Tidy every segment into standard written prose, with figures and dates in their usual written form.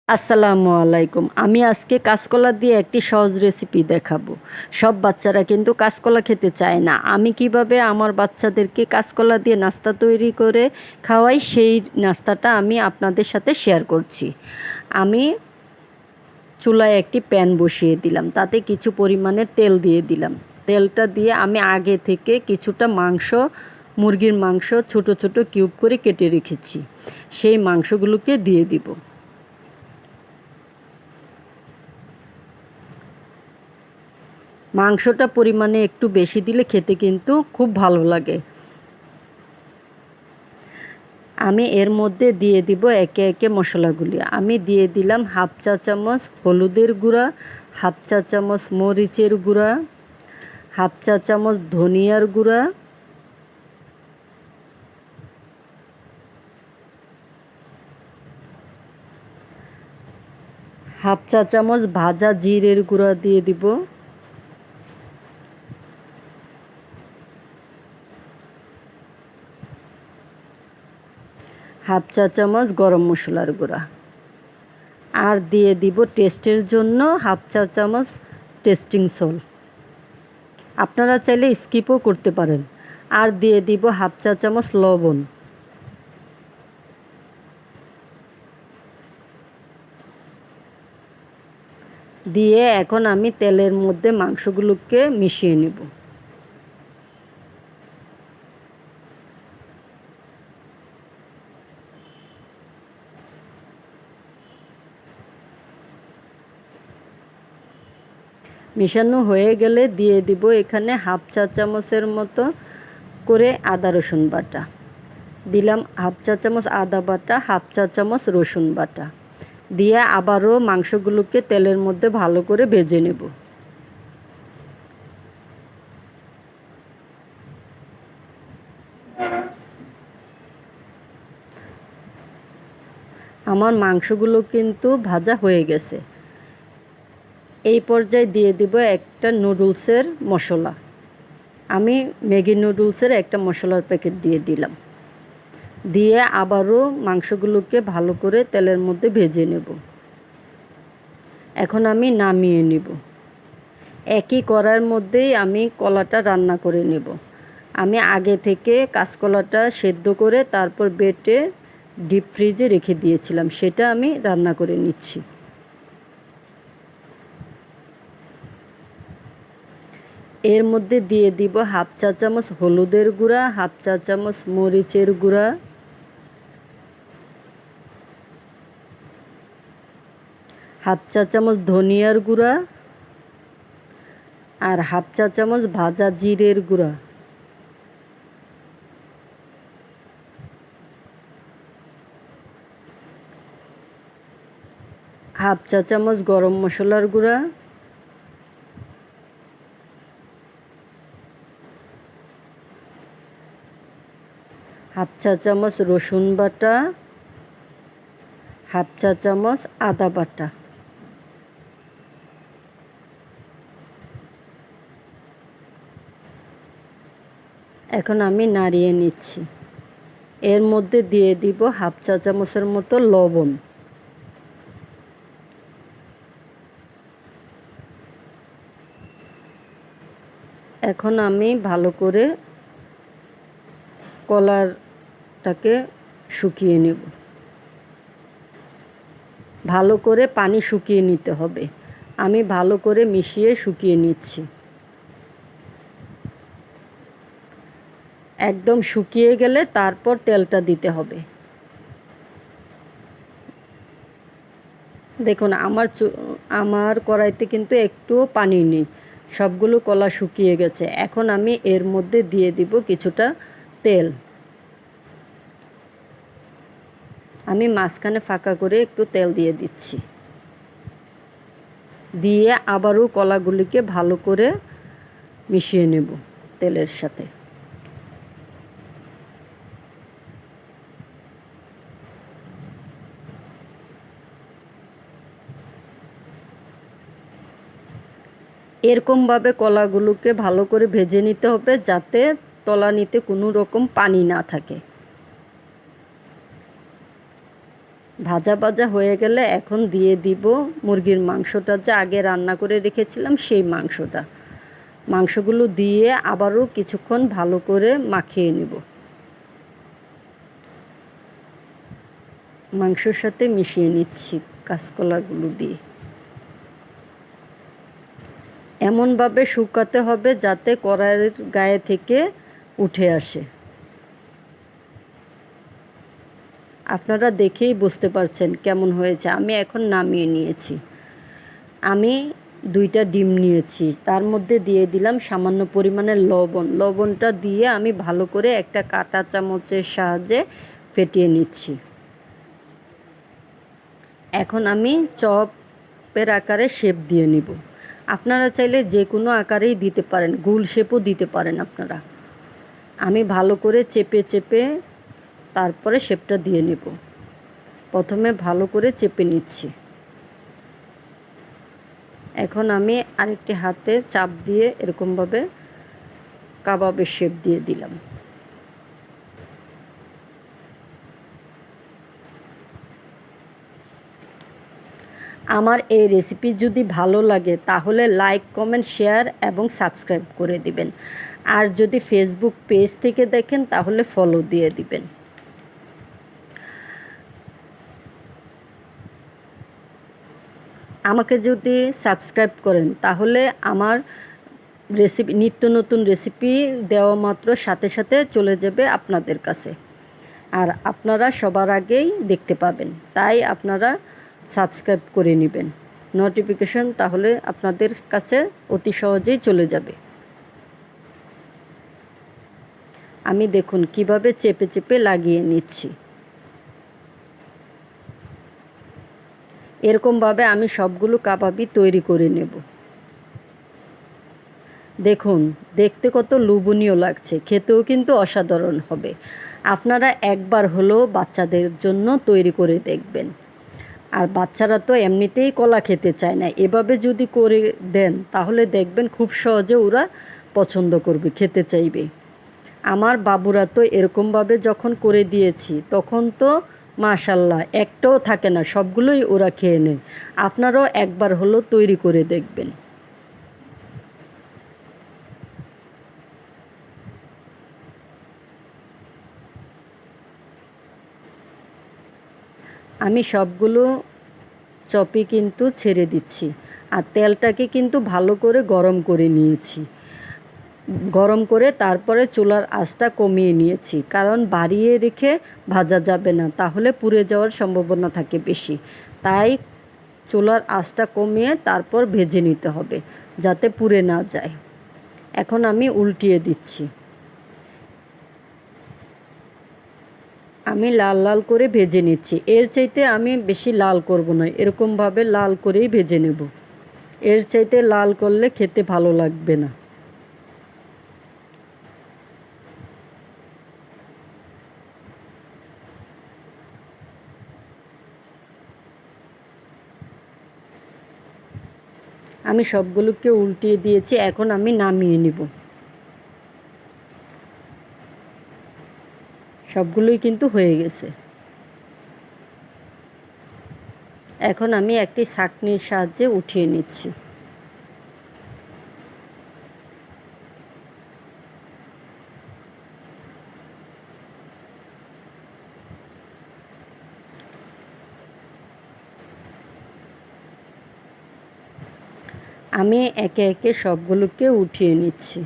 আসসালামু আলাইকুম। আমি আজকে কাঁচকলা দিয়ে একটি সহজ রেসিপি দেখাবো। সব বাচ্চারা কিন্তু কাঁচকলা খেতে চায় না। আমি কিভাবে আমার বাচ্চাদেরকে কাঁচকলা দিয়ে নাস্তা তৈরি করে খাওয়াই, সেই নাস্তাটা আমি আপনাদের সাথে শেয়ার করছি। আমি চুলায় একটি প্যান বসিয়ে দিলাম, তাতে কিছু পরিমাণে তেল দিয়ে দিলাম। তেলটা দিয়ে আমি আগে থেকে কিছুটা মুরগির মাংস ছোট ছোট কিউব করে কেটে রেখেছি, সেই মাংসগুলোকে দিয়ে দিব। মাংসটা পরিমাণে একটু বেশি দিলে খেতে কিন্তু খুব ভালো লাগে। আমি এর মধ্যে দিয়ে দিব একে একে মশলাগুলি। আমি দিয়ে দিলাম হাফ চা চামচ হলুদের গুঁড়া, হাফ চা চামচ মরিচের গুঁড়া, হাফ চা চামচ ধনিয়ার গুঁড়া, হাফ চা চামচ ভাজা জিরের গুঁড়া দিয়ে দিব, হাফ চা চামচ গরম মশলার গুঁড়া, আর দিয়ে দিব টেস্টের জন্য হাফ চা চামচ টেস্টিং সল্ট। আপনারা চাইলে স্কিপও করতে পারেন। আর দিয়ে দিব হাফ চা চামচ লবণ। দিয়ে এখন আমি তেলের মধ্যে মাংসগুলোকে মিশিয়ে নেব। মিশানো হয়ে গেলে দিয়ে দিব এখানে হাফ চা চামচের মতো করে আদা রসুন বাটা দিলাম, হাফ চা চামচ আদা বাটা, হাফ চা চামচ রসুন বাটা দিয়ে আবারও মাংসগুলোকে তেলের মধ্যে ভালো করে ভেজে নেব। আমার মাংসগুলো কিন্তু ভাজা হয়ে গেছে। এই পর্যায়ে দিয়ে দিব একটা নুডলসের মশলা। আমি ম্যাগি নুডলসের একটা মশলার প্যাকেট দিয়ে দিলাম। দিয়ে আবারও মাংসগুলোকে ভালো করে তেলের মধ্যে ভেজে নেব। এখন আমি নামিয়ে নেব। একই কড়াইয়ের মধ্যেই আমি কলাটা রান্না করে নেব। আমি আগে থেকে কাঁচকলাটা সেদ্ধ করে তারপর বেটে ডিপ ফ্রিজে রেখে দিয়েছিলাম, সেটা আমি রান্না করে নিচ্ছি। এর মধ্যে দিয়ে দিব হাফ চা চামচ হলুদের গুঁড়া, হাফ চা চামচ মরিচের গুঁড়া, হাফ চা চামচ ধনিয়ার গুঁড়া, আর হাফ চা চামচ ভাজা জিরের গুঁড়া। হাফ চা চামচ গরম মশলার গুঁড়া, হাফ চা চামচ রসুন বাটা, হাফ চা চামচ আদা বাটা। এখন আমি নাড়িয়ে নিচ্ছি। এর মধ্যে দিয়ে দিব হাফ চা চামচের মতো লবণ। এখন আমি ভালো করে কলারটাকে শুকিয়ে নেব। ভালো করে পানি শুকিয়ে নিতে হবে। আমি ভালো করে মিশিয়ে শুকিয়ে নিচ্ছি। একদম শুকিয়ে গেলে তারপর তেলটা দিতে হবে। দেখুন আমার কড়াইতে কিন্তু একটুও পানি নেই, সবগুলো কলা শুকিয়ে গেছে। এখন আমি এর মধ্যে দিয়ে দিব কিছুটা তেল। আমি মাঝখানে ফাঁকা করে একটু তেল দিয়ে দিচ্ছি। দিয়ে আবারও কলাগুলিকে ভালো করে মিশিয়ে নেব তেলের সাথে। এরকমভাবে কলাগুলোকে ভালো করে ভেজে নিতে হবে, যাতে তলানিতে কোনো রকম পানি না থাকে। ভাজা ভাজা হয়ে গেলে এখন দিয়ে দিব মুরগির মাংসটা, যে আগে রান্না করে রেখেছিলাম সেই মাংসটা। মাংসগুলো দিয়ে আবারও কিছুক্ষণ ভালো করে মাখিয়ে নেব। মাংসর সাথে মিশিয়ে নিচ্ছি কাঁচকলাগুলো দিয়ে। এমনভাবে শুকাতে হবে যাতে কড়াইয়ের গায়ে থেকে উঠে আসে। আপনারা দেখেই বুঝতে পারছেন কেমন হয়েছে। আমি এখন নামিয়ে নিয়েছি। আমি 2টা ডিম নিয়েছি, তার মধ্যে দিয়ে দিলাম সামান্য পরিমাণে লবণ। লবণটা দিয়ে আমি ভালো করে একটা কাঁটা চামচের সাহায্যে ফেটিয়ে নিচ্ছি। এখন আমি চপের আকারে শেপ দিয়ে নিব। আপনারা চাইলে যে কোনো আকারেই দিতে পারেন, গোল শেপও দিতে পারেন আপনারা। আমি ভালো করে চেপে চেপে তারপরে শেপটা দিয়ে নেব। প্রথমে ভালো করে চেপে নিচ্ছি। এখন আমি আরেকটি হাতে চাপ দিয়ে এরকমভাবে কাবাবের শেপ দিয়ে দিলাম। আমার এই রেসিপি যদি ভালো লাগে তাহলে লাইক, কমেন্ট, শেয়ার এবং সাবস্ক্রাইব করে দিবেন। আর যদি ফেসবুক পেজ থেকে দেখেন তাহলে ফলো দিয়ে দিবেন। আমাকে যদি সাবস্ক্রাইব করেন তাহলে আমার রেসিপি, নিত্য নতুন রেসিপি দেওয়া মাত্র সাথে সাথে চলে যাবে আপনাদের কাছে, আর আপনারা সবার আগেই দেখতে পাবেন। তাই আপনারা সাবস্ক্রাইব করে নেবেন নোটিফিকেশন, তাহলে আপনাদের কাছে অতি সহজেই চলে যাবে। আমি দেখুন কিভাবে চেপে চেপে লাগিয়ে নিচ্ছি। এরকমভাবে আমি সবগুলো কাবাবই তৈরি করে নেব। দেখুন দেখতে কত লোভনীয় লাগছে, খেতেও কিন্তু অসাধারণ হবে। আপনারা একবার হলেও বাচ্চাদের জন্য তৈরি করে দেখবেন। আর বাচ্চারা তো এমনিতেই কলা খেতে চায় না, এভাবে যদি করে দেন তাহলে দেখবেন খুব সহজে ওরা পছন্দ করবে, খেতে চাইবে। আমার বাবুরা তো এরকমভাবে যখন করে দিয়েছি তখন তো মাশাল্লাহ একটাও থাকে না, সবগুলোই ওরা খেয়ে নেয়। আপনারাও একবার হলো তৈরি করে দেখবেন। আমি সবগুলো চপই কিন্তু ছেড়ে দিচ্ছি, আর তেলটাকে কিন্তু ভালো করে গরম করে নিয়েছি। গরম করে তারপরে চুলার আঁচটা কমিয়ে নিয়েছি, কারণ বাড়িয়ে রেখে ভাজা যাবে না, তাহলে পুড়ে যাওয়ার সম্ভাবনা থাকে বেশি। তাই চুলার আঁচটা কমিয়ে তারপর ভেজে নিতে হবে যাতে পুড়ে না যায়। এখন আমি উল্টিয়ে দিচ্ছি। আমি লাল লাল করে ভেজে নিচ্ছি। এর চাইতে আমি বেশি লাল করব না, এরকমভাবে লাল করেই ভেজে নেব। এর চাইতে লাল করলে খেতে ভালো লাগবে না। আমি সবগুলোকে উল্টিয়ে দিয়েছি, এখন আমি নামিয়ে নেব। সবগুলোই কিন্তু হয়ে গেছে। এখন আমি একটি ছাঁকনির সাহায্যে উঠিয়ে নিচ্ছি। আমি একে একে সবগুলোকে উঠিয়ে নিচ্ছি।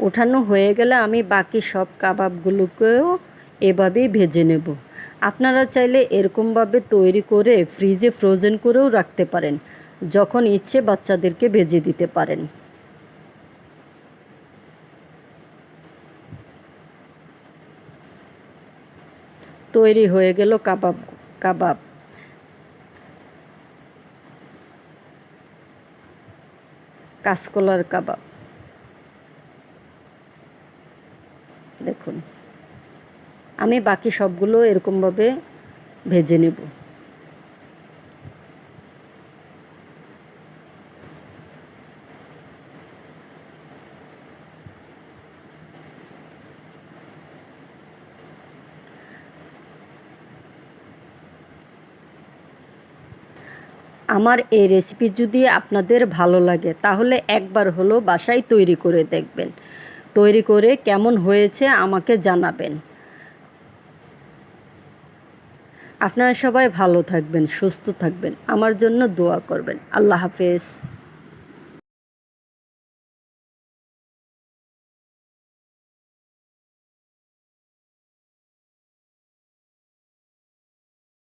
ওঠানো হয়ে গেলে আমি বাকি সব কাবাবগুলোকেও এভাবেই ভেজে নেব। আপনারা চাইলে এরকমভাবে তৈরি করে ফ্রিজে ফ্রোজেন করেও রাখতে পারেন, যখন ইচ্ছে বাচ্চাদেরকে ভেজে দিতে পারেন। তৈরি হয়ে গেল কাবাব। কাবাব কাঁচকলার কাবাব। দেখুন আমি বাকি সবগুলো এরকমভাবে ভেজে নেব। আমার এই রেসিপি যদি আপনাদের ভালো লাগে তাহলে একবার হলো বাসায় তৈরি করে দেখবেন। তৈরি করে কেমন হয়েছে আমাকে জানাবেন। আপনারা সবাই ভালো থাকবেন, সুস্থ থাকবেন, আমার জন্য দোয়া করবেন। আল্লাহ হাফেজ।